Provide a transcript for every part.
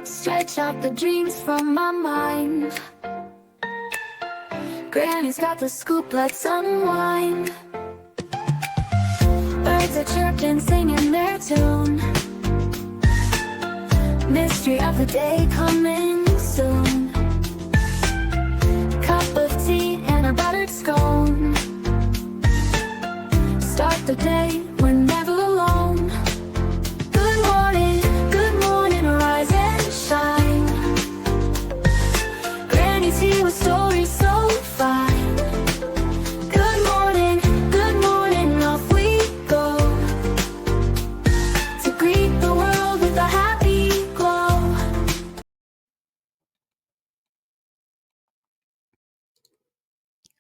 Stretch out the dreams from my mind. Granny's got the scoop, let's unwind. Birds are chirping, singing their tune. Mystery of the day coming soon. Cup of tea and a buttered scone. Start the day, we're never alone. Good morning, rise and shine. Granny's here with stories so fine. Good morning, off we go. To greet the world with a happy glow.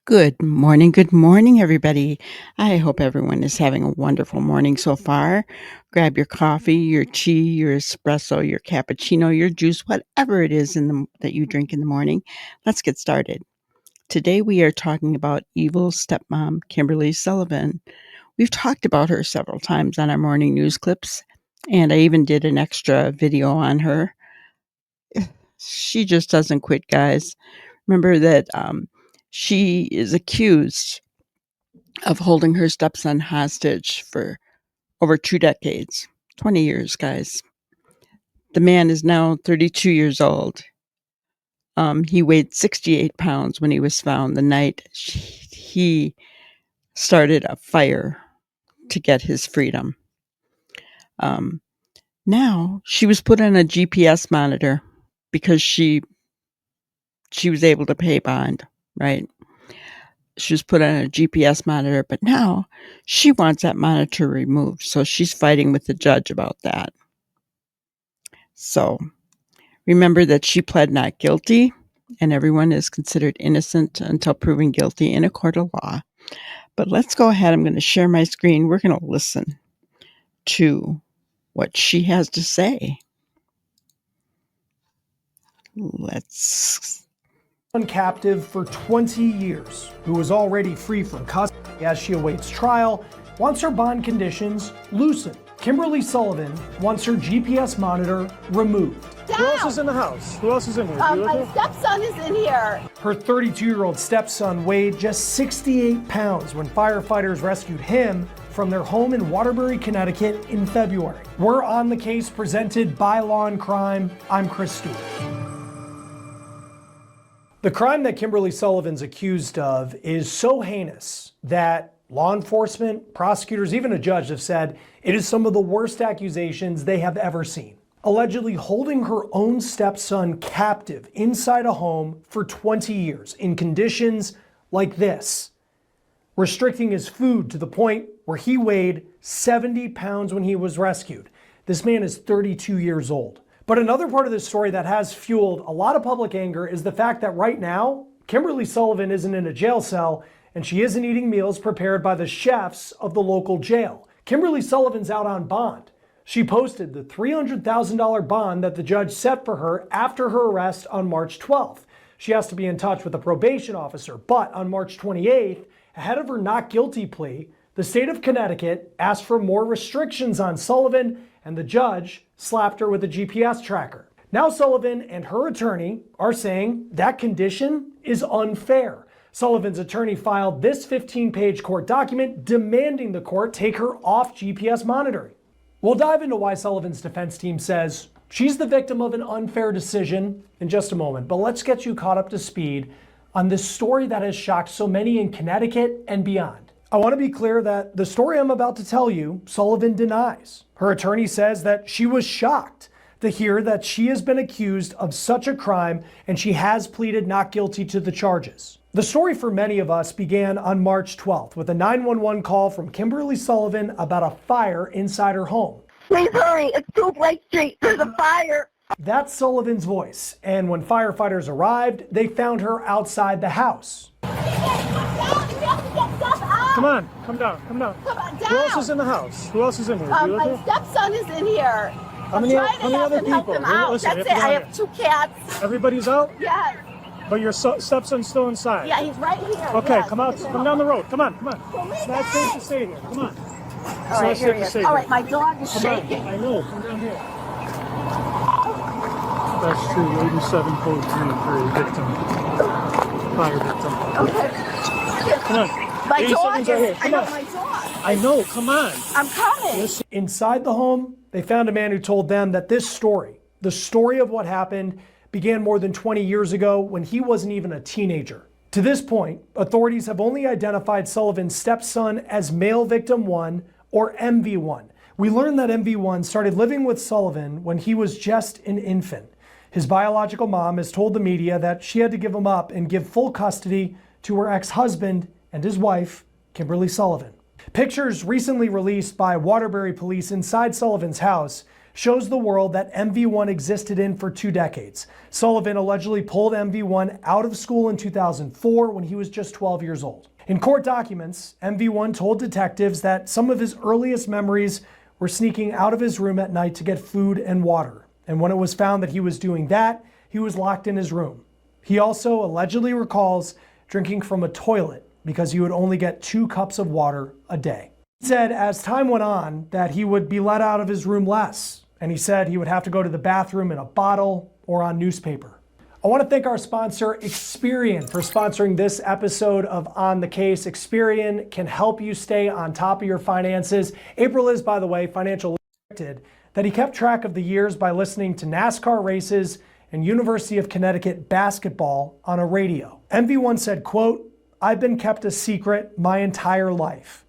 Good morning, everybody. I hope everyone is having a wonderful morning so far. Grab your coffee, your tea, your espresso, your cappuccino, your juice, whatever it is that you drink in the morning. Let's get started. Today we are talking about Evil Stepmom, Kimberly Sullivan. We've talked about her several times on our morning news clips, and I even did an extra video on her. She just doesn't quit, guys. Remember that she is accused of holding her stepson hostage for over 2 decades, 20 years, guys. The man is now 32 years old. He weighed 68 pounds when he was found the night he started a fire to get his freedom. Now, she was put on a GPS monitor because she was able to pay bond, right? She was put on a GPS monitor, but now she wants that monitor removed. So she's fighting with the judge about that. So remember that she pled not guilty, and everyone is considered innocent until proven guilty in a court of law. But let's go ahead. I'm going to share my screen. We're going to listen to what she has to say. Let's... Captive for 20 years, who is already free from custody as she awaits trial, wants her bond conditions loosened. Kimberly Sullivan wants her GPS monitor removed. Who else is in the house? Who else is in here? My stepson is in here. Her 32-year-old stepson weighed just 68 pounds when firefighters rescued him from their home in Waterbury, Connecticut in February. We're on the case presented by Law and Crime. I'm Chris Stewart. The crime that Kimberly Sullivan's accused of is so heinous that law enforcement, prosecutors, even a judge have said it is some of the worst accusations they have ever seen. Allegedly holding her own stepson captive inside a home for 20 years in conditions like this. Restricting his food to the point where he weighed 70 pounds when he was rescued. This man is 32 years old. But another part of this story that has fueled a lot of public anger is the fact that right now, Kimberly Sullivan isn't in a jail cell and she isn't eating meals prepared by the chefs of the local jail. Kimberly Sullivan's out on bond. She posted the $300,000 bond that the judge set for her after her arrest on March 12th. She has to be in touch with a probation officer, but on March 28th, ahead of her not guilty plea, the state of Connecticut asked for more restrictions on Sullivan, and the judge slapped her with a GPS tracker. Now Sullivan and her attorney are saying that condition is unfair. Sullivan's attorney filed this 15-page court document demanding the court take her off GPS monitoring. We'll dive into why Sullivan's defense team says she's the victim of an unfair decision in just a moment, but let's get you caught up to speed on this story that has shocked so many in Connecticut and beyond. I want to be clear that the story I'm about to tell you, Sullivan denies. Her attorney says that she was shocked to hear that she has been accused of such a crime and she has pleaded not guilty to the charges. The story for many of us began on March 12th with a 911 call from Kimberly Sullivan about a fire inside her home. Please hurry, it's 2 Blake Street, there's a fire. That's Sullivan's voice, and when firefighters arrived, they found her outside the house. Come on, come down. Come on, down. Who else is in the house? Who else is in here? My stepson is in here. How many other help people? him out. Listen, That's it, I have 2 cats. Everybody's out? Yes. But your stepson's still inside? Yeah, he's right here. Okay, yes. come out. Come down the road. Come on. It's not safe to stay here. Come on. All right, here he is. All right, my dog is shaking. I know. Come down here. That's true. 87 code 3 for a victim. Fire victim. Okay. Come on. My dog 87's right here. is. I Come know on. my dog. I know. Come on. I'm coming. Inside the home, they found a man who told them that this story, the story of what happened, began more than 20 years ago when he wasn't even a teenager. To this point, authorities have only identified Sullivan's stepson as male victim 1, or MV1. We learned that MV1 started living with Sullivan when he was just an infant. His biological mom has told the media that she had to give him up and give full custody to her ex-husband and his wife, Kimberly Sullivan. Pictures recently released by Waterbury police inside Sullivan's house shows the world that MV1 existed in for 2 decades. Sullivan allegedly pulled MV1 out of school in 2004 when he was just 12 years old. In court documents, MV1 told detectives that some of his earliest memories were sneaking out of his room at night to get food and water. And when it was found that he was doing that, he was locked in his room. He also allegedly recalls drinking from a toilet because he would only get 2 cups of water a day. He said as time went on that he would be let out of his room less. And he said he would have to go to the bathroom in a bottle or on newspaper. I want to thank our sponsor, Experian, for sponsoring this episode of On the Case. Experian can help you stay on top of your finances. April is, by the way, financially restricted, that he kept track of the years by listening to NASCAR races and University of Connecticut basketball on a radio. MV1 said, quote, "I've been kept a secret my entire life.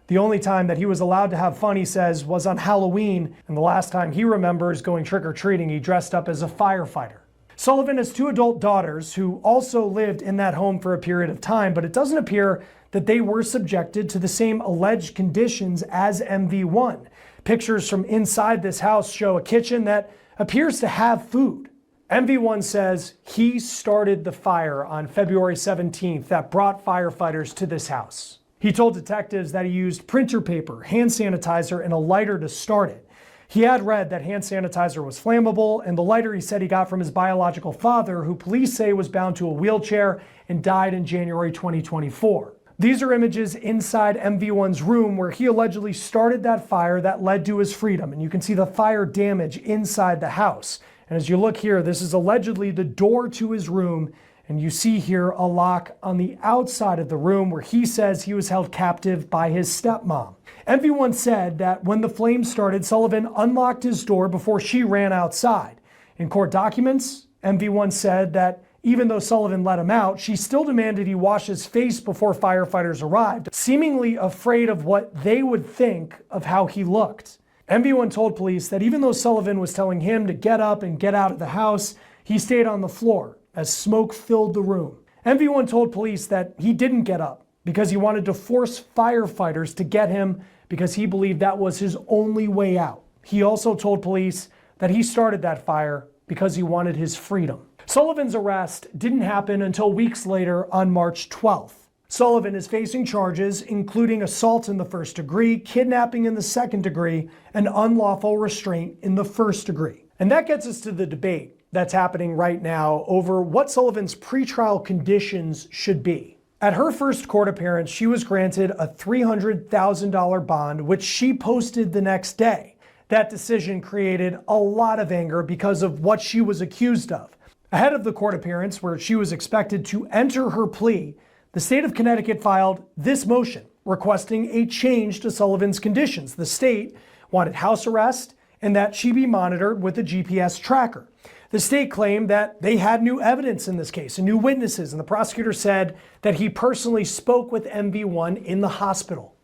The only time that he was allowed to have fun," he says, was on Halloween, and the last time he remembers going trick-or-treating, he dressed up as a firefighter. Sullivan has 2 adult daughters who also lived in that home for a period of time, but it doesn't appear that they were subjected to the same alleged conditions as MV1. Pictures from inside this house show a kitchen that appears to have food. MV1 says he started the fire on February 17th that brought firefighters to this house. He told detectives that he used printer paper, hand sanitizer, and a lighter to start it. He had read that hand sanitizer was flammable, and the lighter he said he got from his biological father, who police say was bound to a wheelchair and died in January 2024. These are images inside MV1's room where he allegedly started that fire that led to his freedom, and you can see the fire damage inside the house. And as you look here, this is allegedly the door to his room, and you see here a lock on the outside of the room where he says he was held captive by his stepmom. MV1 said that when the flames started, Sullivan unlocked his door before she ran outside. In court documents, MV1 said that even though Sullivan let him out, she still demanded he wash his face before firefighters arrived, seemingly afraid of what they would think of how he looked. MV1 told police that even though Sullivan was telling him to get up and get out of the house, he stayed on the floor as smoke filled the room. MV1 told police that he didn't get up because he wanted to force firefighters to get him because he believed that was his only way out. He also told police that he started that fire because he wanted his freedom. Sullivan's arrest didn't happen until weeks later on March 12th. Sullivan is facing charges including assault in the first degree, kidnapping in the second degree, and unlawful restraint in the first degree. And that gets us to the debate that's happening right now over what Sullivan's pretrial conditions should be. At her first court appearance, she was granted a $300,000 bond, which she posted the next day. That decision created a lot of anger because of what she was accused of. Ahead of the court appearance, where she was expected to enter her plea, the state of Connecticut filed this motion requesting a change to Sullivan's conditions. The state wanted house arrest and that she be monitored with a GPS tracker. The state claimed that they had new evidence in this case and new witnesses, and the prosecutor said that he personally spoke with MV1 in the hospital.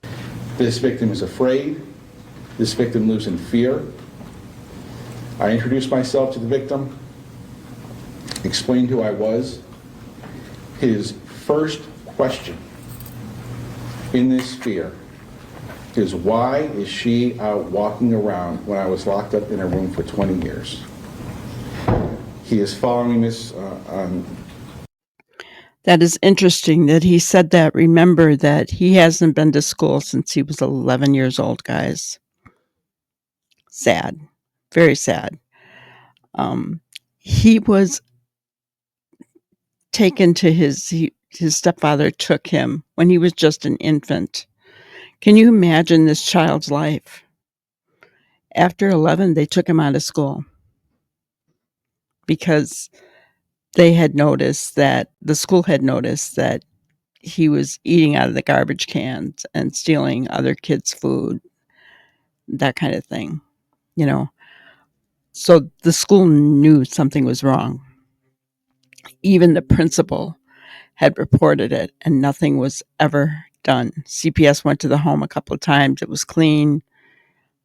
This victim is afraid. This victim lives in fear. I introduced myself to the victim, explained who I was. His first question in this fear is, why is she out walking around when I was locked up in a room for 20 years? He is following this That is interesting that he said that. Remember that he hasn't been to school since he was 11 years old, guys. Sad. Very sad. He was taken to his stepfather took him when he was just an infant. Can you imagine this child's life? After 11, they took him out of school. because they had noticed that the school had noticed that he was eating out of the garbage cans and stealing other kids' food, that kind of thing, you know. So the school knew something was wrong. Even the principal had reported it, and nothing was ever done. CPS went to the home a couple of times. It was clean,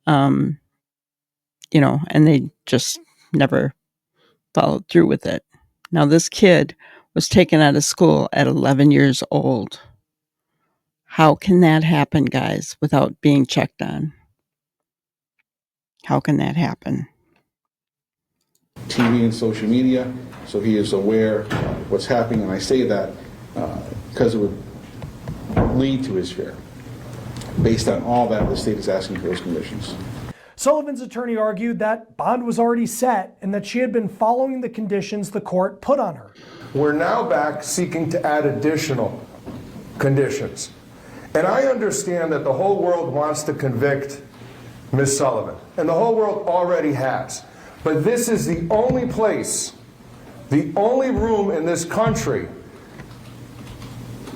and they just never followed through with it. Now, this kid was taken out of school at 11 years old. How can that happen, guys, without being checked on? How can that happen? TV and social media, so he is aware of what's happening, and I say that because it would lead to his fear, based on all that the state is asking for those conditions. Sullivan's attorney argued that bond was already set and that she had been following the conditions the court put on her. We're now back seeking to add additional conditions. And I understand that the whole world wants to convict Ms. Sullivan, and the whole world already has. But this is the only place, the only room in this country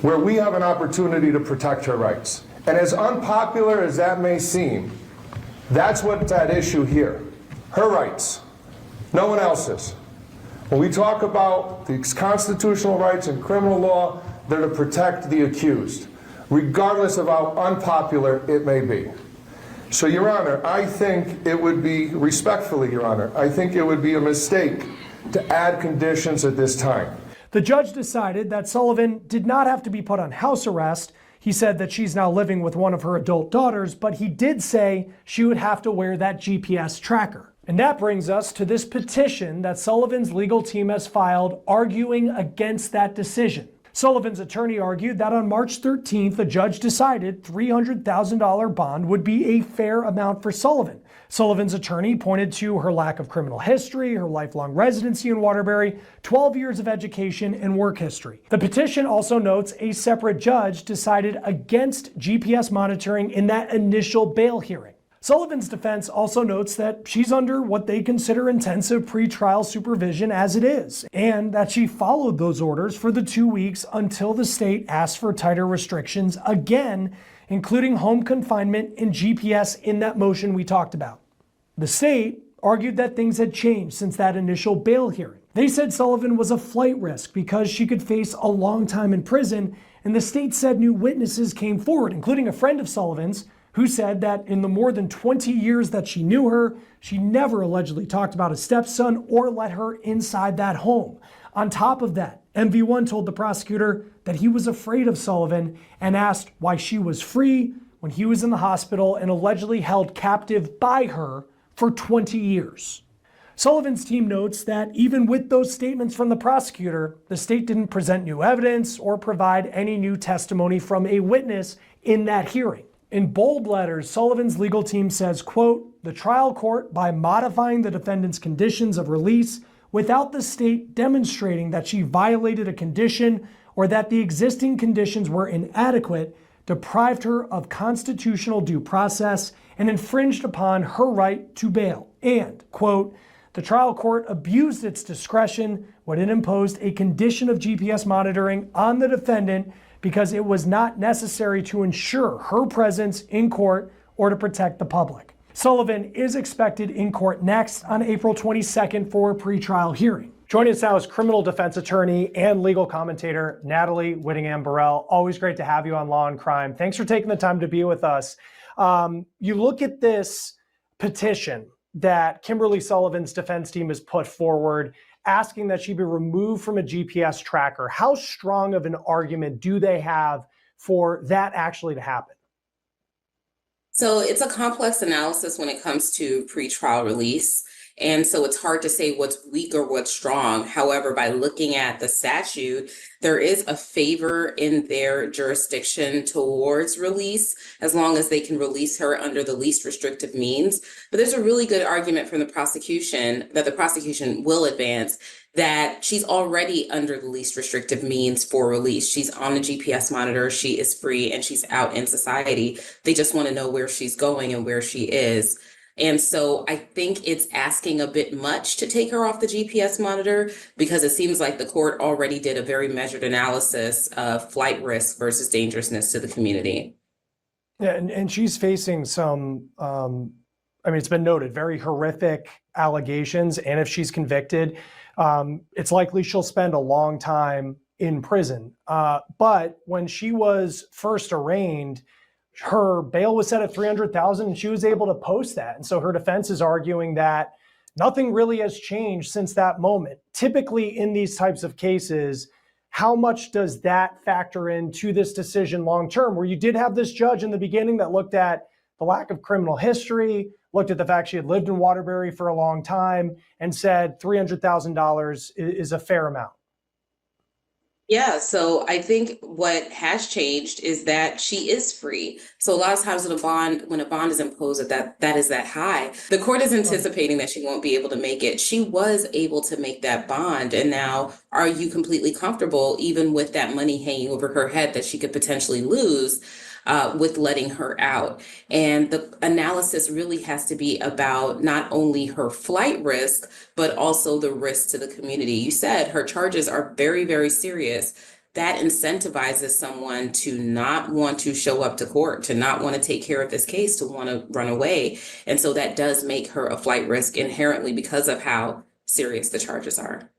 where we have an opportunity to protect her rights. And as unpopular as that may seem, that's what's at issue here. Her rights, no one else's. When we talk about the constitutional rights in criminal law, they're to protect the accused, regardless of how unpopular it may be. So, Your Honor, I think it would be, respectfully, Your Honor, I think it would be a mistake to add conditions at this time. The judge decided that Sullivan did not have to be put on house arrest. He said that she's now living with one of her adult daughters, but he did say she would have to wear that GPS tracker. And that brings us to this petition that Sullivan's legal team has filed arguing against that decision. Sullivan's attorney argued that on March 13th, the judge decided $300,000 bond would be a fair amount for Sullivan. Sullivan's attorney pointed to her lack of criminal history, her lifelong residency in Waterbury, 12 years of education, and work history. The petition also notes a separate judge decided against GPS monitoring in that initial bail hearing. Sullivan's defense also notes that she's under what they consider intensive pretrial supervision as it is, and that she followed those orders for the 2 weeks until the state asked for tighter restrictions again, including home confinement and GPS in that motion we talked about. The state argued that things had changed since that initial bail hearing. They said Sullivan was a flight risk because she could face a long time in prison, and the state said new witnesses came forward, including a friend of Sullivan's, who said that in the more than 20 years that she knew her, she never allegedly talked about a stepson or let her inside that home. On top of that, MV1 told the prosecutor that he was afraid of Sullivan and asked why she was free when he was in the hospital and allegedly held captive by her for 20 years. Sullivan's team notes that even with those statements from the prosecutor, the state didn't present new evidence or provide any new testimony from a witness in that hearing. In bold letters, Sullivan's legal team says, quote, "The trial court, by modifying the defendant's conditions of release without the state demonstrating that she violated a condition or that the existing conditions were inadequate, deprived her of constitutional due process and infringed upon her right to bail." And, quote, "The trial court abused its discretion when it imposed a condition of GPS monitoring on the defendant because it was not necessary to ensure her presence in court or to protect the public." Sullivan is expected in court next on April 22nd for a pretrial hearing. Joining us now is criminal defense attorney and legal commentator Natalie Whittingham-Burrell. Always great to have you on Law and Crime. Thanks for taking the time to be with us. You look at this petition that Kimberly Sullivan's defense team has put forward, asking that she be removed from a GPS tracker. How strong of an argument do they have for that actually to happen? So it's a complex analysis when it comes to pretrial release. And so it's hard to say what's weak or what's strong. However, by looking at the statute, there is a favor in their jurisdiction towards release, as long as they can release her under the least restrictive means. But there's a really good argument from the prosecution that the prosecution will advance that she's already under the least restrictive means for release. She's on a GPS monitor, she is free, and she's out in society. They just want to know where she's going and where she is. And so I think it's asking a bit much to take her off the GPS monitor, because it seems like the court already did a very measured analysis of flight risk versus dangerousness to the community. Yeah, and she's facing some, I mean, it's been noted, very horrific allegations. And if she's convicted, it's likely she'll spend a long time in prison. But when she was first arraigned, her bail was set at $300,000 and she was able to post that. And so her defense is arguing that nothing really has changed since that moment. Typically in these types of cases, how much does that factor into this decision long term, where you did have this judge in the beginning that looked at the lack of criminal history, looked at the fact she had lived in Waterbury for a long time, and said $300,000 is a fair amount? Yeah, so I think what has changed is that she is free. So a lot of times when a bond is imposed that is that high, the court is anticipating that she won't be able to make it. She was able to make that bond. And now, are you completely comfortable, even with that money hanging over her head that she could potentially lose, with letting her out? And the analysis really has to be about not only her flight risk, but also the risk to the community. You said her charges are very, very serious. That incentivizes someone to not want to show up to court, to not want to take care of this case, to want to run away. And so that does make her a flight risk inherently because of how serious the charges are.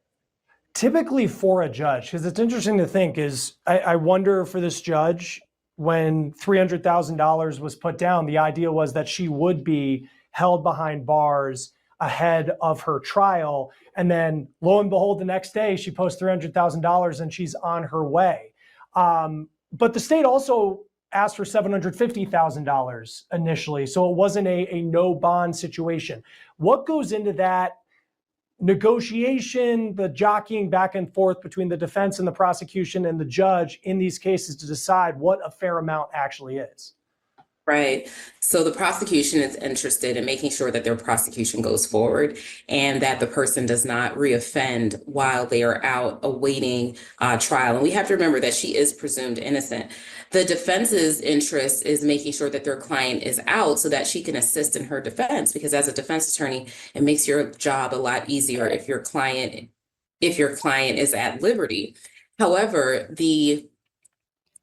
Typically for a judge, because it's interesting to think, is I wonder for this judge, when $300,000 was put down, the idea was that she would be held behind bars ahead of her trial. And then lo and behold, the next day she posts $300,000 and she's on her way. But the state also asked for $750,000 initially. So it wasn't a no bond situation. What goes into that negotiation, the jockeying back and forth between the defense and the prosecution and the judge in these cases to decide what a fair amount actually is? Right. So the prosecution is interested in making sure that their prosecution goes forward and that the person does not reoffend while they are out awaiting trial. And we have to remember that she is presumed innocent. The defense's interest is making sure that their client is out so that she can assist in her defense, because as a defense attorney, it makes your job a lot easier if your client is at liberty. However, the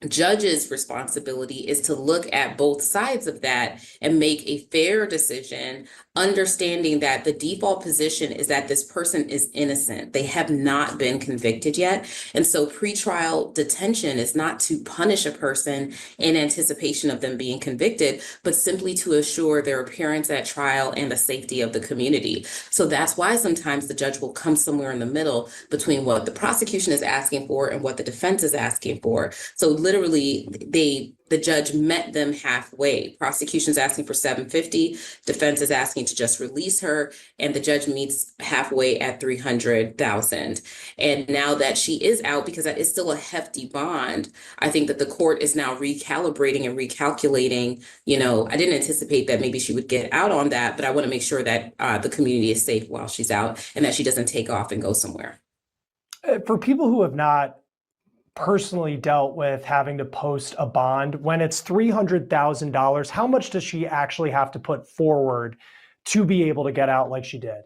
judge's responsibility is to look at both sides of that and make a fair decision, understanding that the default position is that this person is innocent. They have not been convicted yet. And so pretrial detention is not to punish a person in anticipation of them being convicted, but simply to assure their appearance at trial and the safety of the community. So that's why sometimes the judge will come somewhere in the middle between what the prosecution is asking for and what the defense is asking for. So literally, the judge met them halfway. Prosecution's asking for $750, defense is asking to just release her, and the judge meets halfway at $300,000. And now that she is out, because that is still a hefty bond, I think that the court is now recalibrating and recalculating. I didn't anticipate that maybe she would get out on that, but I want to make sure that the community is safe while she's out and that she doesn't take off and go somewhere. For people who have not personally dealt with having to post a bond, when it's $300,000, how much does she actually have to put forward to be able to get out like she did?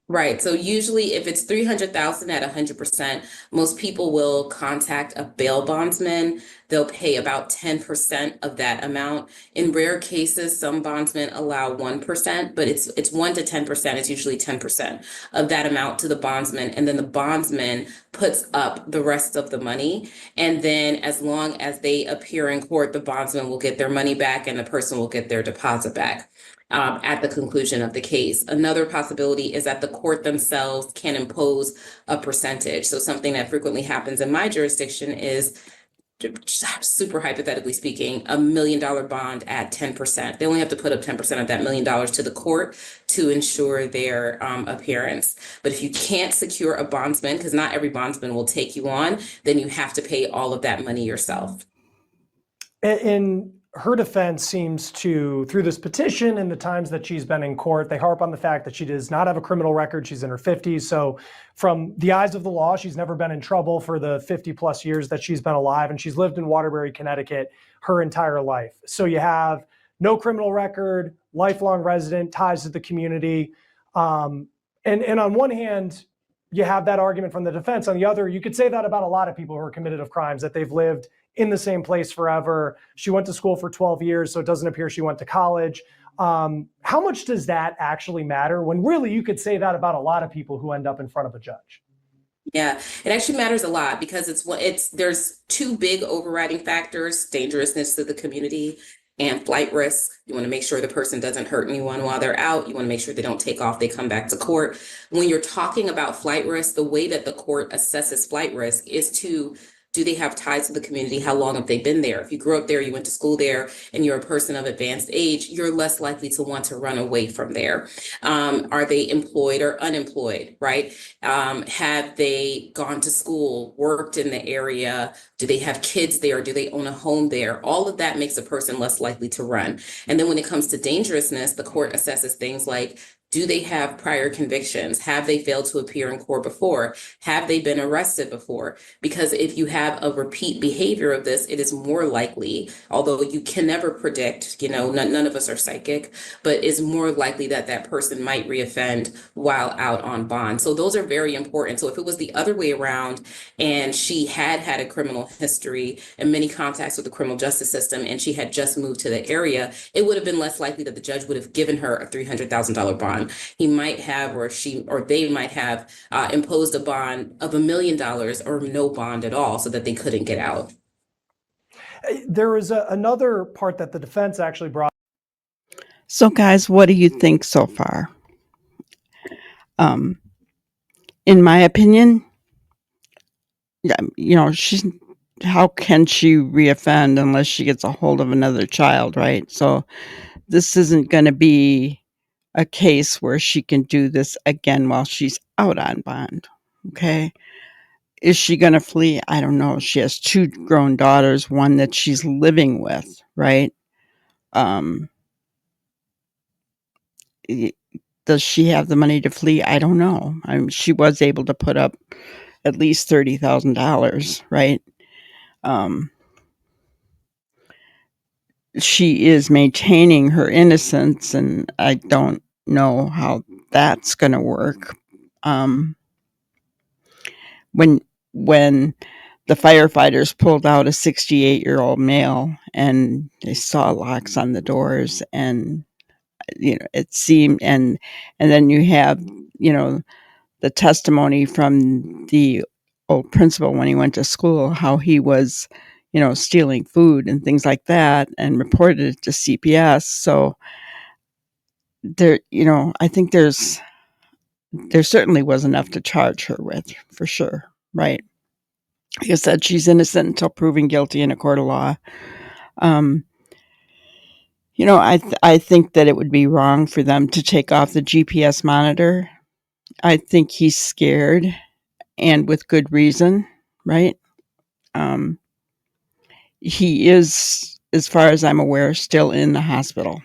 Right. So usually if it's $300,000 at 100%, most people will contact a bail bondsman. They'll pay about 10% of that amount. In rare cases, some bondsmen allow 1%, but it's 1 to 10%. It's usually 10% of that amount to the bondsman. And then the bondsman puts up the rest of the money. And then as long as they appear in court, the bondsman will get their money back and the person will get their deposit back at the conclusion of the case. Another possibility is that the court themselves can impose a percentage. So something that frequently happens in my jurisdiction is, super hypothetically speaking, $1 million bond at 10%. They only have to put up 10% of that $1 million to the court to ensure their appearance. But if you can't secure a bondsman, because not every bondsman will take you on, then you have to pay all of that money yourself. In her defense seems to, through this petition and the times that she's been in court, they harp on the fact that she does not have a criminal record. She's in her 50s. So from the eyes of the law, she's never been in trouble for the 50 plus years that she's been alive. And she's lived in Waterbury, Connecticut her entire life. So you have no criminal record, lifelong resident, ties to the community. And on one hand, you have that argument from the defense. On the other, you could say that about a lot of people who are committed of crimes, that they've lived in the same place forever. She went to school for 12 years, so it doesn't appear she went to college. How much does that actually matter when really you could say that about a lot of people who end up in front of a judge? Yeah, it actually matters a lot because there's two big overriding factors: dangerousness to the community and flight risk. You want to make sure the person doesn't hurt anyone while they're out. You want to make sure they don't take off, they come back to court. When you're talking about flight risk, the way that the court assesses flight risk is do they have ties to the community? How long have they been there? If you grew up there, you went to school there, and you're a person of advanced age, you're less likely to want to run away from there. Are they employed or unemployed, right? Have they gone to school, worked in the area? Do they have kids there? Do they own a home there? All of that makes a person less likely to run. And then when it comes to dangerousness, the court assesses things like, do they have prior convictions? Have they failed to appear in court before? Have they been arrested before? Because if you have a repeat behavior of this, it is more likely, although you can never predict, none of us are psychic, but it's more likely that that person might reoffend while out on bond. So those are very important. So if it was the other way around and she had a criminal history and many contacts with the criminal justice system and she had just moved to the area, it would have been less likely that the judge would have given her a $300,000 bond. He might have, or they might have imposed a bond of $1 million or no bond at all so that they couldn't get out. There is another part that the defense actually brought. So, guys, what do you think so far? In my opinion, how can she reoffend unless she gets a hold of another child, right? So this isn't going to be a case where she can do this again while she's out on bond. Okay. Is she going to flee? I don't know. She has 2 grown daughters, one that she's living with, right? Does she have the money to flee? I don't know. She was able to put up at least $30,000, right? She is maintaining her innocence, and I don't know how that's going to work. When the firefighters pulled out a 68-year-old male and they saw locks on the doors, and it seemed, and then you have the testimony from the old principal when he went to school, how he was stealing food and things like that, and reported it to CPS. So there, I think there certainly was enough to charge her with, for sure, right? Like I said, she's innocent until proven guilty in a court of law. I think that it would be wrong for them to take off the GPS monitor. I think he's scared, and with good reason, right? He is, as far as I'm aware, still in the hospital.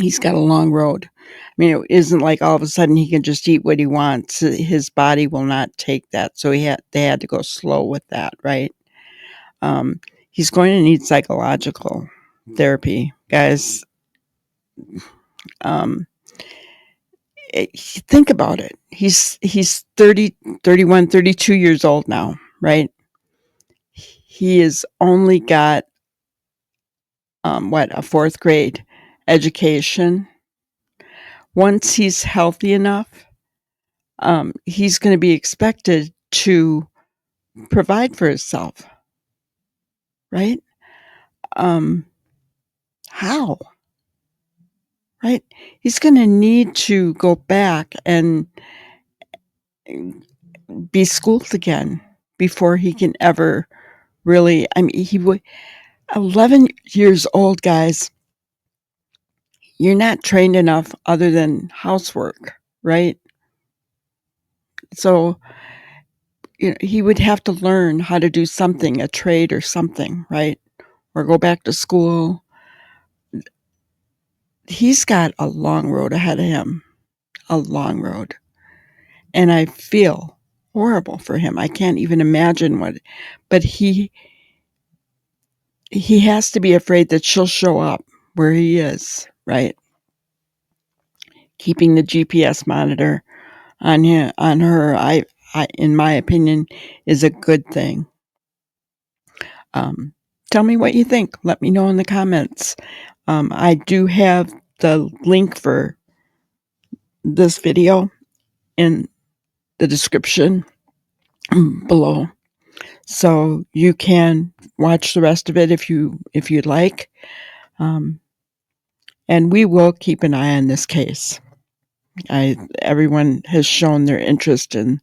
He's got a long road. I mean, it isn't like all of a sudden he can just eat what he wants. His body will not take that. So they had to go slow with that, right? He's going to need psychological therapy, guys. Think about it. He's 30, 31, 32 years old now, right? He has only got a 4th grade education. Once he's healthy enough, he's going to be expected to provide for himself, right? How? Right? He's going to need to go back and be schooled again before he can ever really, he would, 11 years old, guys, you're not trained enough other than housework, right? So, he would have to learn how to do something, a trade or something, right? Or go back to school. He's got a long road ahead of him, a long road. And I feel horrible for him. I can't even imagine but he has to be afraid that she'll show up where he is, right? Keeping the GPS monitor on her, I, in my opinion, is a good thing. Tell me what you think. Let me know in the comments. I do have the link for this video in the description below, so you can watch the rest of it if you'd like. And we will keep an eye on this case. Everyone has shown their interest in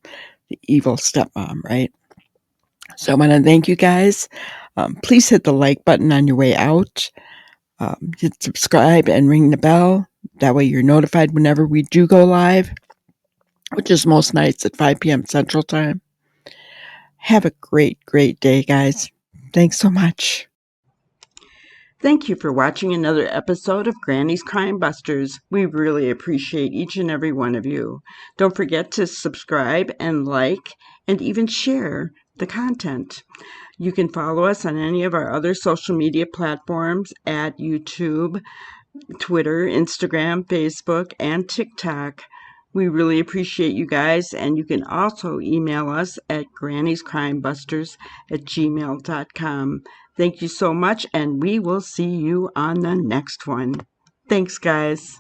the evil stepmom, right? So I want to thank you guys. Please hit the like button on your way out. Hit subscribe and ring the bell. That way you're notified whenever we do go live, which is most nights at 5 p.m. Central Time. Have a great, great day, guys. Thanks so much. Thank you for watching another episode of Granny's Crime Busters. We really appreciate each and every one of you. Don't forget to subscribe and like and even share the content. You can follow us on any of our other social media platforms at YouTube, Twitter, Instagram, Facebook, and TikTok. We really appreciate you guys, and you can also email us at grannyscrimebusters@gmail.com. Thank you so much, and we will see you on the next one. Thanks, guys.